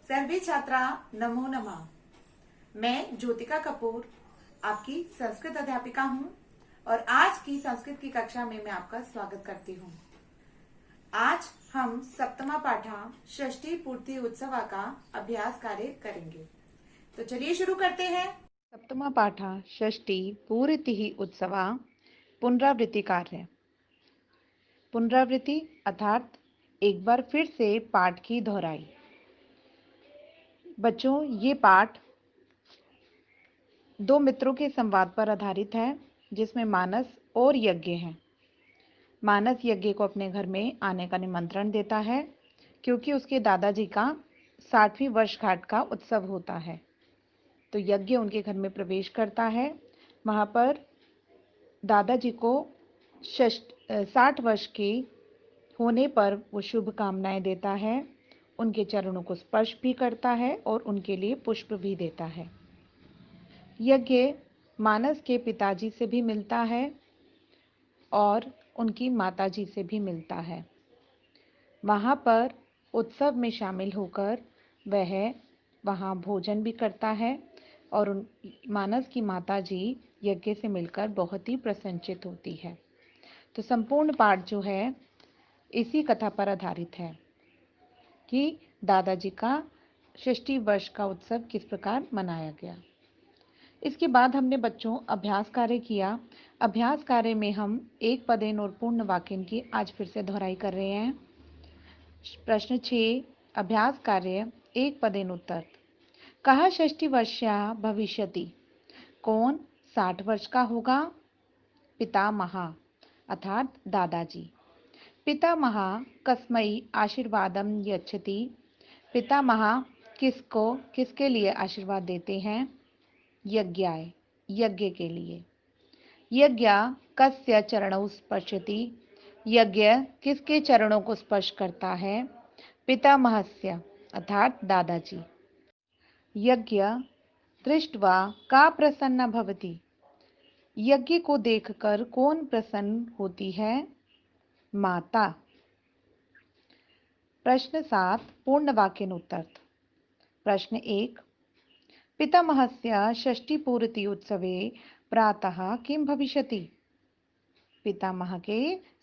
सर्वे छात्रा नमो नमः। मैं ज्योतिका कपूर आपकी संस्कृत अध्यापिका हूँ और आज की संस्कृत की कक्षा में मैं आपका स्वागत करती हूँ। आज हम सप्तमा पाठा षष्ठी पूर्ति उत्सव का अभ्यास कार्य करेंगे। तो चलिए शुरू करते हैं। सप्तमा पाठा षष्ठी पूर्ति उत्सवा पुनरावृत्ति कार्य। पुनरावृत्ति अर्थात एक बार फिर से पाठ की दोहराई। बच्चों, ये पाठ दो मित्रों के संवाद पर आधारित है जिसमें मानस और यज्ञ हैं। मानस यज्ञ को अपने घर में आने का निमंत्रण देता है क्योंकि उसके दादाजी का 60वीं वर्षगांठ का उत्सव होता है। तो यज्ञ उनके घर में प्रवेश करता है। वहाँ पर दादाजी को 60 वर्ष के होने पर वो शुभकामनाएं देता है, उनके चरणों को स्पर्श भी करता है और उनके लिए पुष्प भी देता है। यज्ञ मानस के पिताजी से भी मिलता है और उनकी माताजी से भी मिलता है। वहाँ पर उत्सव में शामिल होकर वह वहाँ भोजन भी करता है और मानस की माताजी यज्ञ से मिलकर बहुत ही प्रसन्नचित होती है। तो संपूर्ण पाठ जो है इसी कथा पर आधारित है कि दादाजी का 60 वर्ष का उत्सव किस प्रकार मनाया गया। इसके बाद हमने बच्चों अभ्यास कार्य किया। अभ्यास कार्य में हम एक पदेन और पूर्ण वाक्य की आज फिर से दोहराई कर रहे हैं। प्रश्न 6 अभ्यास कार्य एक पदेन उत्तर। कहा 60 वर्षा भविष्यति, कौन 60 वर्ष का होगा? पितामह अर्थात दादाजी। पितामह कस्मै आशीर्वादम यच्छति, पितामह किसको किसके लिए आशीर्वाद देते हैं? यज्ञाय यज्ञ के लिए। यज्ञ कस्य चरणौ स्पर्शति, यज्ञ किसके चरणों को स्पर्श करता है? पितामहस्य अर्थात दादाजी। यज्ञ दृष्ट्वा का प्रसन्न भवति, यज्ञ को देखकर कौन प्रसन्न होती है? माता। प्रश्न 7 पूर्ण वाक्यानुत्तर। प्रश्न 1 पितामहस्य षष्ठीपूर्ति उत्सवे प्रातः किं भविष्यति, पितामह के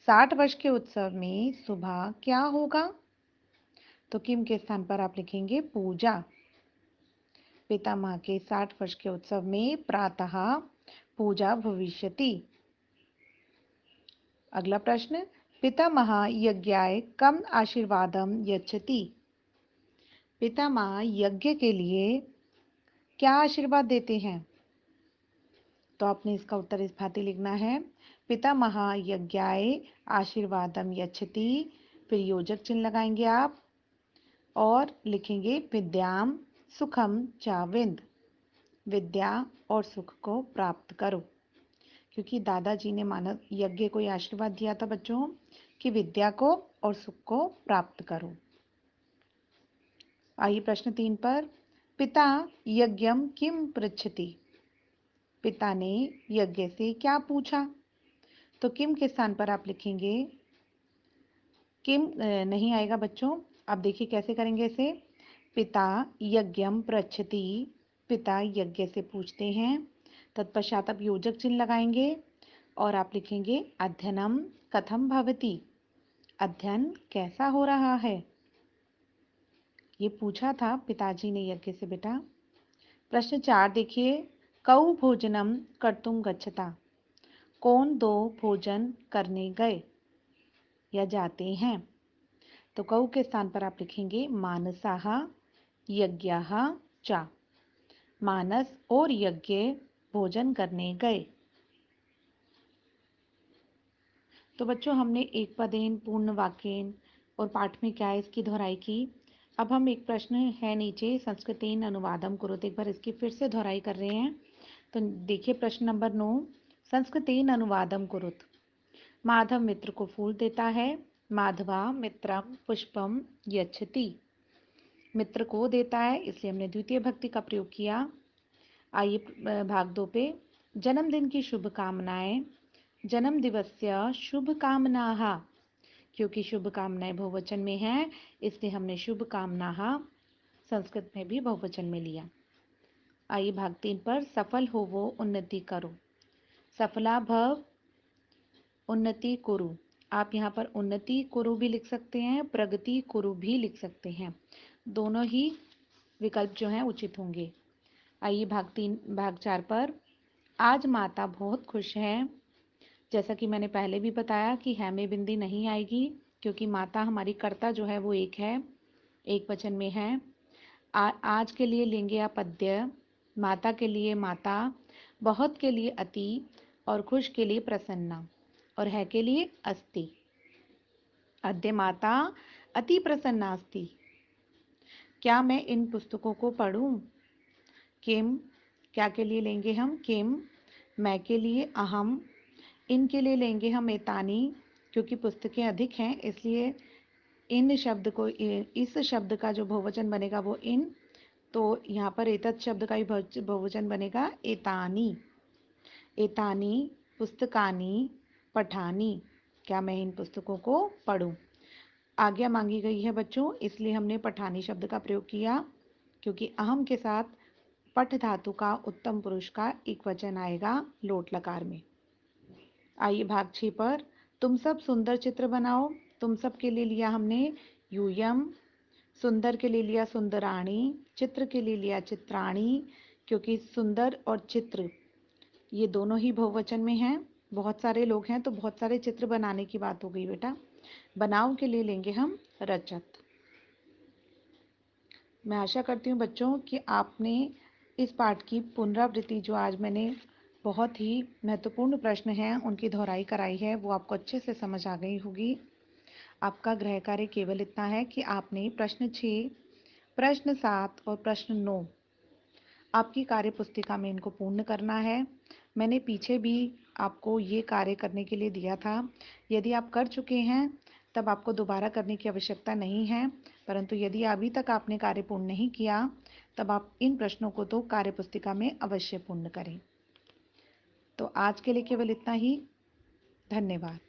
60 वर्ष के उत्सव में सुबह क्या होगा? तो किम के स्थान पर आप लिखेंगे पूजा। पितामह के 60 वर्ष के उत्सव में प्रातः पूजा भविष्यति। अगला प्रश्न पितामह यज्ञाय कम आशीर्वादम यच्छति, पितामह यज्ञ के लिए क्या आशीर्वाद देते हैं? तो आपने इसका उत्तर इस भांति लिखना है, पितामह यज्ञाय आशीर्वादम यच्छति, फिर योजक चिन्ह लगाएंगे आप और लिखेंगे विद्याम सुखम चाविंद, विद्या और सुख को प्राप्त करो। क्योंकि दादाजी ने मानव यज्ञ को आशीर्वाद दिया था बच्चों कि विद्या को और सुख को प्राप्त करो। आइए प्रश्न 3 पर। पिता यज्ञम किम पृच्छति, पिता ने यज्ञ से क्या पूछा? तो किम के स्थान पर आप लिखेंगे किम नहीं आएगा बच्चों। आप देखिए कैसे करेंगे इसे। पिता यज्ञम पृच्छति, पिता यज्ञ से पूछते हैं, तत्पश्चात आप योजक चिन्ह लगाएंगे और आप लिखेंगे अध्ययनम कथम भवति, अध्ययन कैसा हो रहा है? ये पूछा था पिताजी ने यज्ञ से बेटा। प्रश्न 4 देखिए, कौ भोजनम कर्तुम गच्छता, कौन दो भोजन करने गए या जाते हैं? तो कौ के स्थान पर आप लिखेंगे मानसाह यज्ञाः च, मानस और यज्ञ भोजन करने गए। तो बच्चों हमने एक पदेन पूर्ण वाक्यन और पाठ में क्या है इसकी दोहराई की। अब हम एक प्रश्न है नीचे संस्कृतेन अनुवादम कुरुत, एक बार इसकी फिर से दोहराई कर रहे हैं। तो देखिए प्रश्न नंबर 9 संस्कृतेन अनुवादम कुरुत। माधव मित्र को फूल देता है, माधवा मित्रम पुष्पम यच्छति, मित्र को देता है इसलिए हमने द्वितीय भक्ति का प्रयोग किया। आइए भाग 2 पे। जन्मदिन की शुभकामनाएं, जन्म दिवस्य शुभकामनाः, क्योंकि शुभकामनाएं बहुवचन में हैं इसलिए हमने शुभकामनाः संस्कृत में भी बहुवचन में लिया। आइए भाग 3 पर सफल हो वो उन्नति करो। सफला भव उन्नति कुरु। आप यहाँ पर उन्नति कुरु भी लिख सकते हैं, प्रगति कुरु भी लिख सकते हैं। दोनों ही विकल्प जो हैं उचित होंगे। आइए भाग 4 पर आज माता बहुत खुश है। जैसा कि मैंने पहले भी बताया कि है में बिंदी नहीं आएगी, क्योंकि माता हमारी कर्ता जो है वो एक है, एक वचन में है। आज के लिए लेंगे आप पद्य, माता के लिए माता, बहुत के लिए अति और खुश के लिए प्रसन्ना और है के लिए अस्ति। अद्य माता अति प्रसन्ना अस्ति। क्या मैं इन पुस्तकों को पढ़ूं? किम, क्या के लिए लेंगे हम किम, मैं के लिए अहम, इनके लिए लेंगे हम एतानी, क्योंकि पुस्तकें अधिक हैं इसलिए इन शब्द को, इस शब्द का जो बहुवचन बनेगा वो इन, तो यहाँ पर एतत् शब्द का ही बहुवचन बनेगा एतानी। एतानी पुस्तकानी पठानी, क्या मैं इन पुस्तकों को पढूं? आज्ञा मांगी गई है बच्चों, इसलिए हमने पठानी शब्द का प्रयोग किया, क्योंकि अहम के साथ पठ धातु का उत्तम पुरुष का एक वचन आएगा लोट लकार में। आइए भाग 6 पर तुम सब सुंदर चित्र बनाओ। तुम सब के लिए लिया हमने यूयम, सुंदर के लिए लिया सुंदराणी, चित्र के लिए लिया चित्राणी, क्योंकि सुंदर और चित्र ये दोनों ही बहुवचन में हैं। बहुत सारे लोग हैं तो बहुत सारे चित्र बनाने की बात हो गई बेटा। बनाओ के लिए लेंगे हम रचत। मैं आशा करती हूँ बच्चों कि आपने इस पाठ की पुनरावृत्ति, जो आज मैंने बहुत ही महत्वपूर्ण प्रश्न हैं उनकी दोहराई कराई है, वो आपको अच्छे से समझ आ गई होगी। आपका गृह कार्य केवल इतना है कि आपने प्रश्न 6, प्रश्न 7 और प्रश्न 9 आपकी कार्य पुस्तिका में इनको पूर्ण करना है। मैंने पीछे भी आपको ये कार्य करने के लिए दिया था। यदि आप कर चुके हैं तब आपको दोबारा करने की आवश्यकता नहीं है, परंतु यदि अभी तक आपने कार्य पूर्ण नहीं किया तब आप इन प्रश्नों को तो कार्य पुस्तिका में अवश्य पूर्ण करें। तो आज के लिए केवल इतना ही। धन्यवाद।